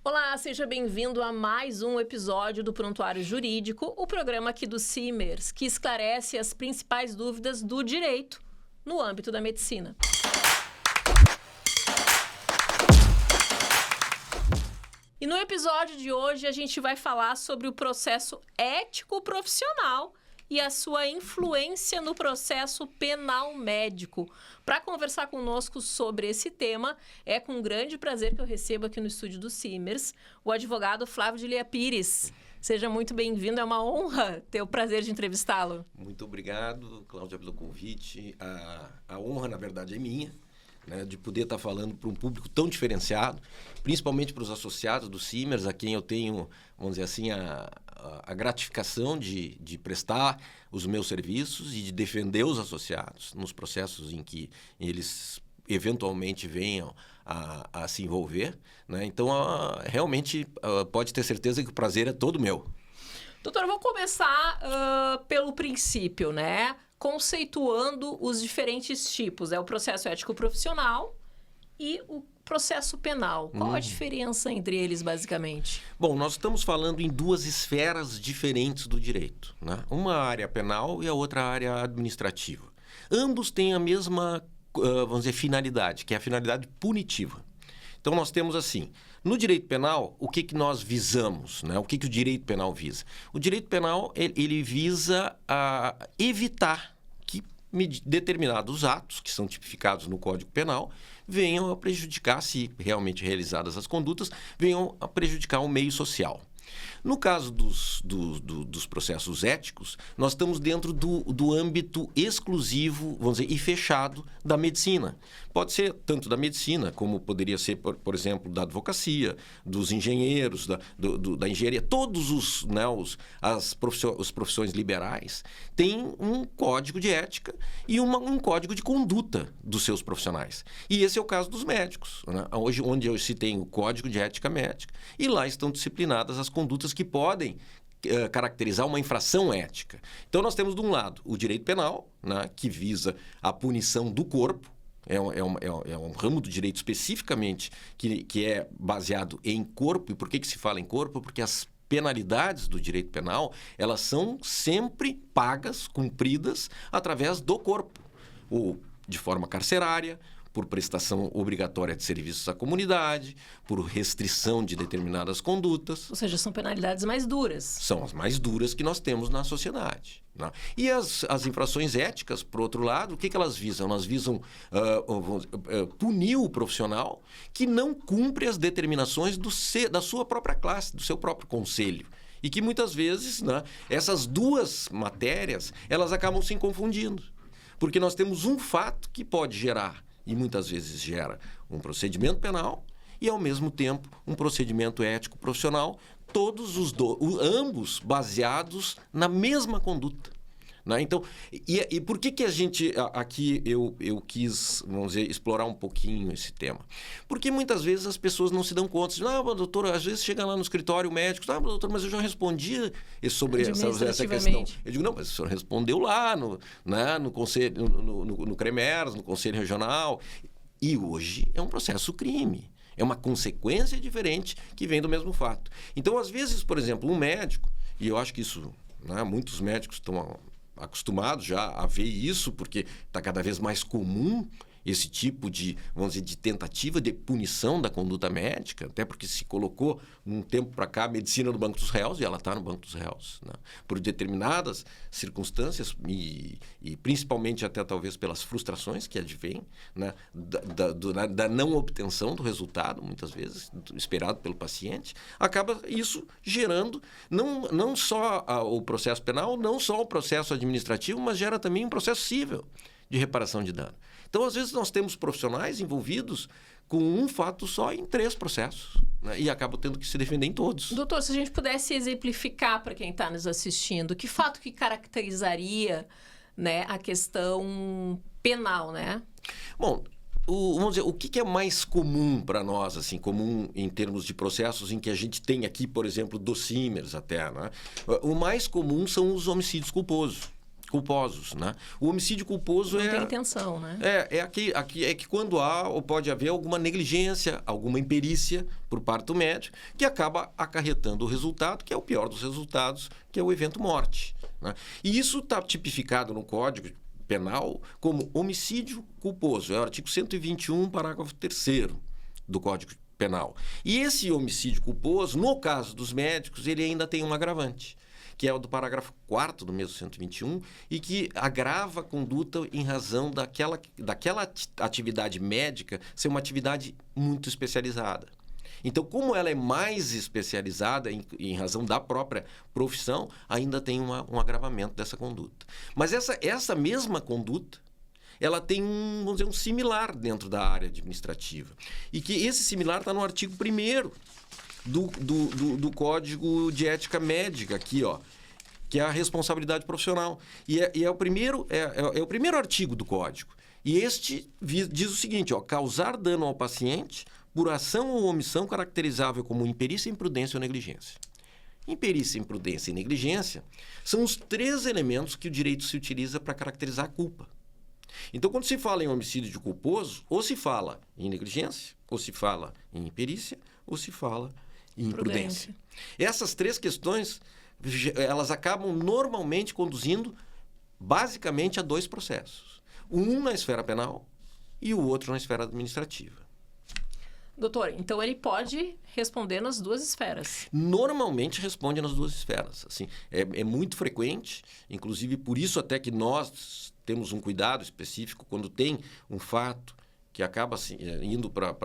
Olá, seja bem-vindo a mais um episódio do Prontuário Jurídico, o programa aqui do CIMERS, que esclarece as principais dúvidas do direito no âmbito da medicina. E no episódio de hoje a gente vai falar sobre o processo ético profissional e a sua influência no processo penal médico. Para conversar conosco sobre esse tema, é com grande prazer que eu recebo aqui no estúdio do CIMERS o advogado Flávio de Lia Pires. Seja muito bem-vindo, é uma honra ter o prazer de entrevistá-lo. Muito obrigado, Cláudia, pelo convite. A honra, na verdade, é minha, né, de poder estar falando para um público tão diferenciado, principalmente para os associados do CIMERS, a quem eu tenho, vamos dizer assim, a gratificação de prestar os meus serviços e de defender os associados nos processos em que eles eventualmente venham a se envolver, né? Então, realmente, pode ter certeza que o prazer é todo meu. Doutor, eu vou começar pelo princípio, né? Conceituando os diferentes tipos. É o processo ético profissional e o processo penal. Qual a diferença entre eles, basicamente? Bom, nós estamos falando em duas esferas diferentes do direito, né? Uma área penal e a outra área administrativa. Ambos têm a mesma, vamos dizer, finalidade, que é a finalidade punitiva. Então, nós temos assim, no direito penal, o que nós visamos, né? O que o direito penal visa? O direito penal, ele visa evitar que determinados atos, que são tipificados no Código Penal, venham a prejudicar, se realmente realizadas as condutas, venham a prejudicar o meio social. No caso dos processos éticos, nós estamos dentro do âmbito exclusivo, vamos dizer, e fechado da medicina. Pode ser tanto da medicina, como poderia ser, por exemplo, da advocacia, dos engenheiros, da engenharia. Todos as profissões liberais têm um código de ética e um código de conduta dos seus profissionais. E esse é o caso dos médicos, né? Hoje, onde se tem o código de ética médica, e lá estão disciplinadas as condutas que podem caracterizar uma infração ética. Então, nós temos, de um lado, o direito penal, né, que visa a punição do corpo. É um ramo do direito especificamente que é baseado em corpo. E por que se fala em corpo? Porque as penalidades do direito penal, elas são sempre pagas, cumpridas, através do corpo. Ou de forma carcerária, por prestação obrigatória de serviços à comunidade, por restrição de determinadas condutas. Ou seja, são penalidades mais duras. São as mais duras que nós temos na sociedade, né? E as infrações éticas, por outro lado, o que elas visam? Elas visam punir o profissional que não cumpre as determinações da sua própria classe, do seu próprio conselho. E que muitas vezes, né, essas duas matérias, elas acabam se confundindo. Porque nós temos um fato que pode gerar, e muitas vezes gera, um procedimento penal e, ao mesmo tempo, um procedimento ético profissional, ambos baseados na mesma conduta, né? Então, e por que a gente, aqui eu quis, vamos dizer, explorar um pouquinho esse tema? Porque muitas vezes as pessoas não se dão conta. Doutor, às vezes chega lá no escritório médico, doutor, mas eu já respondi sobre essa questão. Eu digo, não, mas o senhor respondeu lá no conselho, no CREMERS, no Conselho Regional. E hoje é um processo crime. É uma consequência diferente que vem do mesmo fato. Então, às vezes, por exemplo, um médico, e eu acho que isso, né, muitos médicos estão acostumados já a ver isso, porque está cada vez mais comum esse tipo de, vamos dizer, de tentativa de punição da conduta médica, até porque se colocou, um tempo para cá, a medicina no banco dos réus, e ela está no banco dos réus, né? Por determinadas circunstâncias e principalmente até talvez pelas frustrações que advêm, né, da não obtenção do resultado, muitas vezes, esperado pelo paciente, acaba isso gerando não só o processo penal, não só o processo administrativo, mas gera também um processo cível de reparação de dano. Então, às vezes, nós temos profissionais envolvidos com um fato só em 3 processos, né? E acabam tendo que se defender em todos. Doutor, se a gente pudesse exemplificar para quem está nos assistindo, que fato que caracterizaria, né, a questão penal, né? Bom, vamos dizer, o que é mais comum para nós, assim, comum em termos de processos em que a gente tem aqui, por exemplo, do CIMERS até, né? O mais comum são os homicídios culposos. culposos, né? O homicídio culposo Não tem intenção, né? É que quando há ou pode haver alguma negligência, alguma imperícia por parte do médico, que acaba acarretando o resultado, que é o pior dos resultados, que é o evento morte, né? E isso está tipificado no Código Penal como homicídio culposo. É o artigo 121, parágrafo 3º do Código Penal. E esse homicídio culposo, no caso dos médicos, ele ainda tem um agravante, que é o do parágrafo 4º do mesmo 121, e que agrava a conduta em razão daquela atividade médica ser uma atividade muito especializada. Então, como ela é mais especializada em razão da própria profissão, ainda tem um agravamento dessa conduta. Mas essa mesma conduta, ela tem vamos dizer, um similar dentro da área administrativa. E que esse similar está no artigo 1º do Código de Ética Médica, aqui, ó, que é a responsabilidade profissional. E é o primeiro artigo do Código. E este diz o seguinte, ó, causar dano ao paciente por ação ou omissão caracterizável como imperícia, imprudência ou negligência. Imperícia, imprudência e negligência são os 3 elementos que o direito se utiliza para caracterizar a culpa. Então, quando se fala em homicídio culposo, ou se fala em negligência, ou se fala em imperícia, ou se fala em imprudência. Essas 3 questões, elas acabam normalmente conduzindo basicamente a 2 processos. Um na esfera penal e o outro na esfera administrativa. Doutor, então ele pode responder nas 2 esferas? Normalmente responde nas 2 esferas. Assim, é muito frequente, inclusive por isso até que nós temos um cuidado específico quando tem um fato que acaba assim, indo para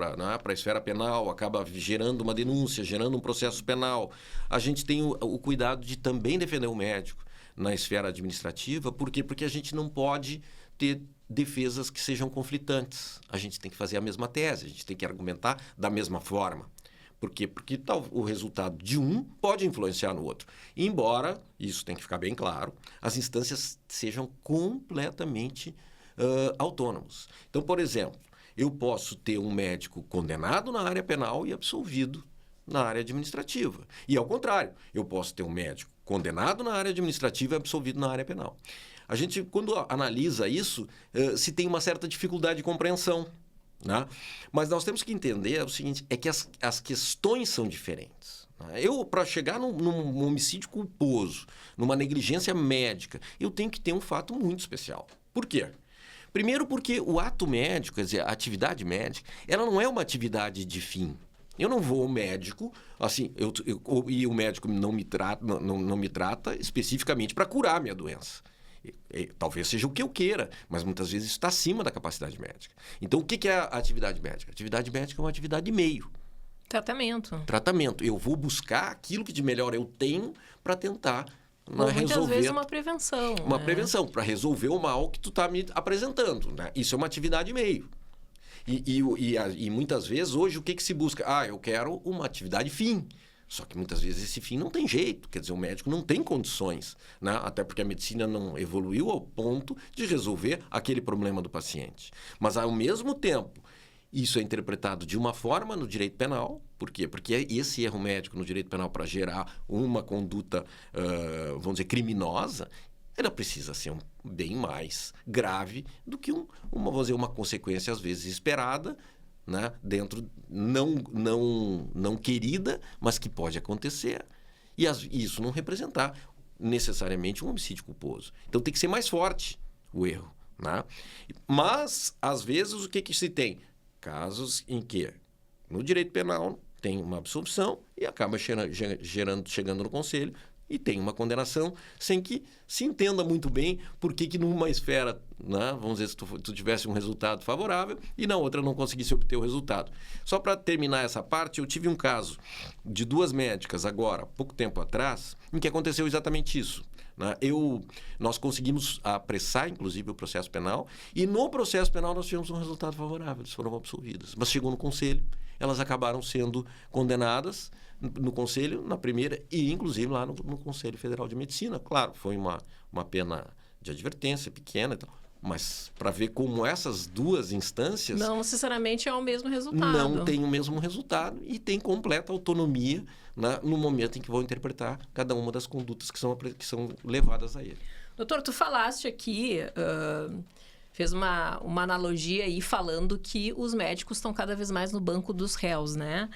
a esfera penal, acaba gerando uma denúncia, gerando um processo penal. A gente tem o cuidado de também defender o médico na esfera administrativa. Por quê? Porque a gente não pode ter defesas que sejam conflitantes. A gente tem que fazer a mesma tese, a gente tem que argumentar da mesma forma. Por quê? Porque o resultado de um pode influenciar no outro. Embora, isso tem que ficar bem claro, as instâncias sejam completamente autônomos. Então, por exemplo, eu posso ter um médico condenado na área penal e absolvido na área administrativa. E ao contrário, eu posso ter um médico condenado na área administrativa e absolvido na área penal. A gente, quando analisa isso, se tem uma certa dificuldade de compreensão, né? Mas nós temos que entender o seguinte, é que as questões são diferentes. Eu, para chegar num homicídio culposo, numa negligência médica, eu tenho que ter um fato muito especial. Por quê? Primeiro porque o ato médico, quer dizer, a atividade médica, ela não é uma atividade de fim. Eu não vou ao médico, assim, e o médico não me trata especificamente para curar a minha doença. Talvez seja o que eu queira, mas muitas vezes isso está acima da capacidade médica. Então, o que é a atividade médica? A atividade médica é uma atividade de meio. Tratamento. Eu vou buscar aquilo que de melhor eu tenho para tentar resolver. Muitas vezes uma prevenção. Prevenção, para resolver o mal que tu está me apresentando, né? Isso é uma atividade meio. E muitas vezes, hoje, o que se busca? Eu quero uma atividade fim. Só que muitas vezes esse fim não tem jeito. Quer dizer, o médico não tem condições, né? Até porque a medicina não evoluiu ao ponto de resolver aquele problema do paciente. Mas, ao mesmo tempo, isso é interpretado de uma forma no direito penal. Por quê? Porque esse erro médico no direito penal para gerar uma conduta, vamos dizer, criminosa, ela precisa ser bem mais grave do que vamos dizer, uma consequência, às vezes, esperada, né? Dentro, não querida, mas que pode acontecer. E isso não representar necessariamente um homicídio culposo. Então, tem que ser mais forte o erro, né? Mas, às vezes, o que se tem? Casos em que, no direito penal, tem uma absolvição e acaba chegando no conselho e tem uma condenação sem que se entenda muito bem por que numa esfera, né, vamos dizer, se tu tivesse um resultado favorável e na outra não conseguisse obter o resultado. Só para terminar essa parte, eu tive um caso de 2 médicas agora, pouco tempo atrás, em que aconteceu exatamente isso, né? Nós conseguimos apressar, inclusive, o processo penal e no processo penal nós tivemos um resultado favorável, eles foram absolvidas. Mas chegou no conselho, elas acabaram sendo condenadas no conselho, na primeira, e inclusive lá no Conselho Federal de Medicina. Claro, foi uma pena de advertência pequena e tal, mas para ver como essas 2 instâncias... Não necessariamente é o mesmo resultado. Não tem o mesmo resultado e tem completa autonomia, né, no momento em que vão interpretar cada uma das condutas que são levadas a ele. Doutor, tu falaste aqui, fez uma analogia aí falando que os médicos estão cada vez mais no banco dos réus, né?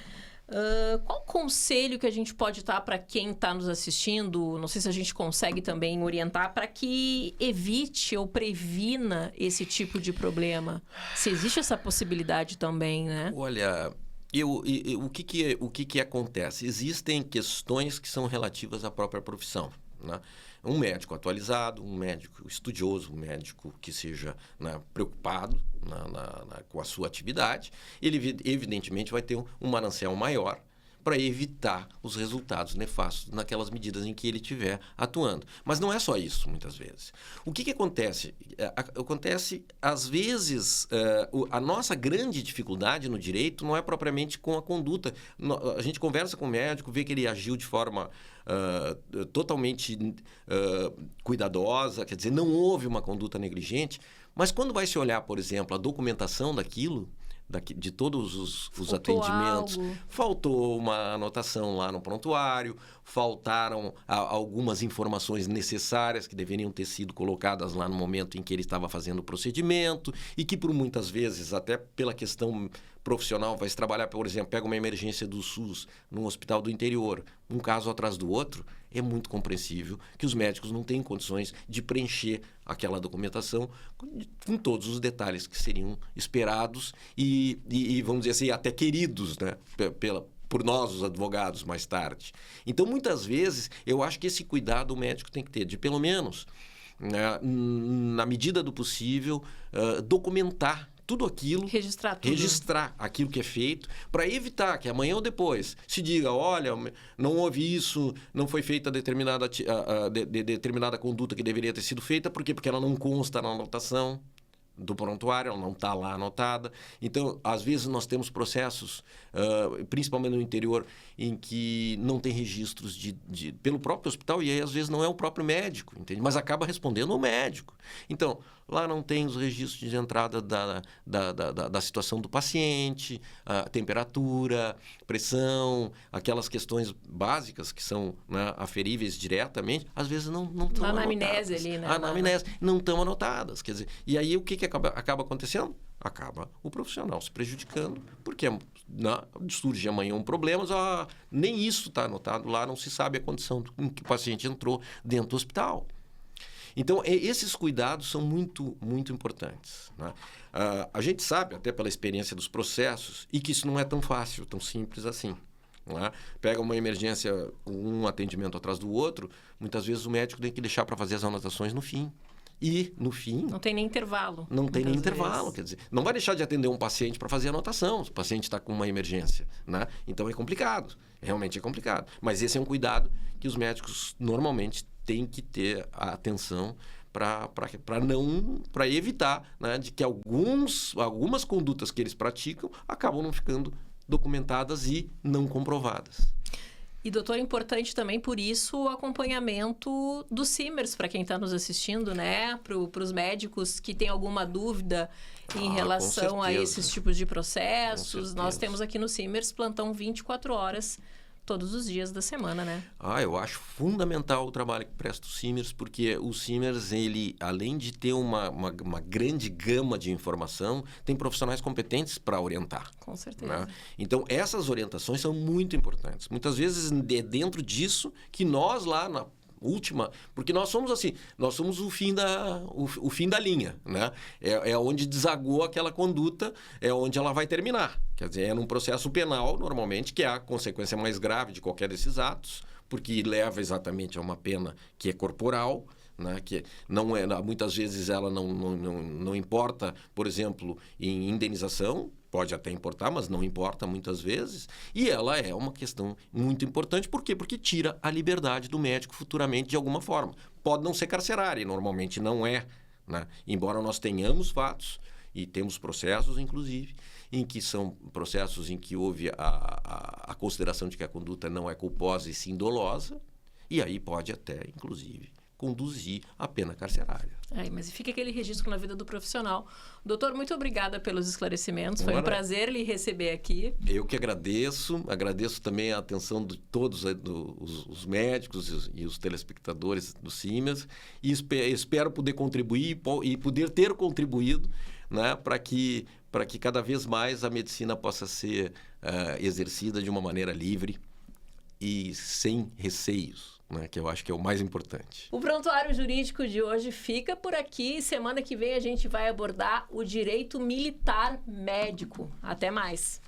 Qual conselho que a gente pode dar para quem está nos assistindo? Não sei se a gente consegue também orientar para que evite ou previna esse tipo de problema. Se existe essa possibilidade também, né? Olha, o que acontece? Existem questões que são relativas à própria profissão, né? Um médico atualizado, um médico estudioso, um médico que seja, né, preocupado com a sua atividade, ele evidentemente vai ter um manancial maior para evitar os resultados nefastos naquelas medidas em que ele estiver atuando. Mas não é só isso, muitas vezes. O que acontece? Acontece, às vezes, a nossa grande dificuldade no direito não é propriamente com a conduta. A gente conversa com o médico, vê que ele agiu de forma totalmente cuidadosa, quer dizer, não houve uma conduta negligente, mas quando vai se olhar, por exemplo, a documentação daquilo, de todos os atendimentos, faltou uma anotação lá no prontuário, faltaram algumas informações necessárias que deveriam ter sido colocadas lá no momento em que ele estava fazendo o procedimento e que por muitas vezes, até pela questão profissional, vai se trabalhar, por exemplo, pega uma emergência do SUS num hospital do interior, um caso atrás do outro, é muito compreensível que os médicos não têm condições de preencher aquela documentação com todos os detalhes que seriam esperados e vamos dizer assim, até queridos, né, por nós, os advogados, mais tarde. Então, muitas vezes, eu acho que esse cuidado o médico tem que ter, de pelo menos, na medida do possível, documentar tudo aquilo, registrar aquilo que é feito, para evitar que amanhã ou depois se diga, olha, não houve isso, não foi feita determinada conduta que deveria ter sido feita, por quê? Porque ela não consta na anotação do prontuário, ela não está lá anotada. Então, às vezes nós temos processos, principalmente no interior, em que não tem registros pelo próprio hospital e aí às vezes não é o próprio médico, entende? Mas acaba respondendo o médico. Então, lá não tem os registros de entrada da situação do paciente, a temperatura, pressão, aquelas questões básicas que são, né, aferíveis diretamente, às vezes não estão anotadas. Na anamnese ali, né? Na anamnese não estão anotadas. Quer dizer, e aí o que acaba acontecendo? Acaba o profissional se prejudicando, porque surge amanhã um problema, nem isso está anotado lá, não se sabe a condição em que o paciente entrou dentro do hospital. Então, esses cuidados são muito, muito importantes, né? A gente sabe, até pela experiência dos processos, e que isso não é tão fácil, tão simples assim. Né? Pega uma emergência, um atendimento atrás do outro, muitas vezes o médico tem que deixar para fazer as anotações no fim. E, no fim... Não tem nem intervalo. Não tem nem intervalo, quer dizer, não vai deixar de atender um paciente para fazer anotação, se o paciente está com uma emergência, né? Então, é complicado, realmente é complicado. Mas esse é um cuidado que os médicos normalmente têm que ter a atenção para evitar, né, de que algumas condutas que eles praticam acabam não ficando documentadas e não comprovadas. E, doutor, é importante também, por isso, o acompanhamento dos CIMERS, para quem está nos assistindo, né? Para os médicos que têm alguma dúvida em relação a esses tipos de processos. Nós temos aqui no CIMERS plantão 24 horas, todos os dias da semana, né? Eu acho fundamental o trabalho que presta o CIMERS, porque o CIMERS, ele, além de ter uma grande gama de informação, tem profissionais competentes para orientar. Com certeza. Né? Então, essas orientações são muito importantes. Muitas vezes, dentro disso, que nós lá na última, porque nós somos assim, nós somos o fim da linha, né? É onde desagou aquela conduta, é onde ela vai terminar. Quer dizer, é num processo penal, normalmente, que é a consequência mais grave de qualquer desses atos, porque leva exatamente a uma pena que é corporal, né? Que não é, muitas vezes ela não importa, por exemplo, em indenização. Pode até importar, mas não importa muitas vezes. E ela é uma questão muito importante. Por quê? Porque tira a liberdade do médico futuramente de alguma forma. Pode não ser carcerária, e normalmente não é, né? Embora nós tenhamos fatos, e temos processos, inclusive, em que são processos em que houve a consideração de que a conduta não é culposa e sim dolosa, e aí pode até, inclusive, conduzir a pena carcerária. Mas fica aquele registro na vida do profissional. Doutor, muito obrigada pelos esclarecimentos. Foi um prazer lhe receber aqui. Eu que agradeço também a atenção de todos os médicos e os telespectadores do Siemens, e espero poder contribuir e poder ter contribuído, né, para que cada vez mais a medicina possa ser exercida de uma maneira livre e sem receios, né, que eu acho que é o mais importante. O Prontuário Jurídico de hoje fica por aqui. Semana que vem a gente vai abordar o direito militar médico. Até mais!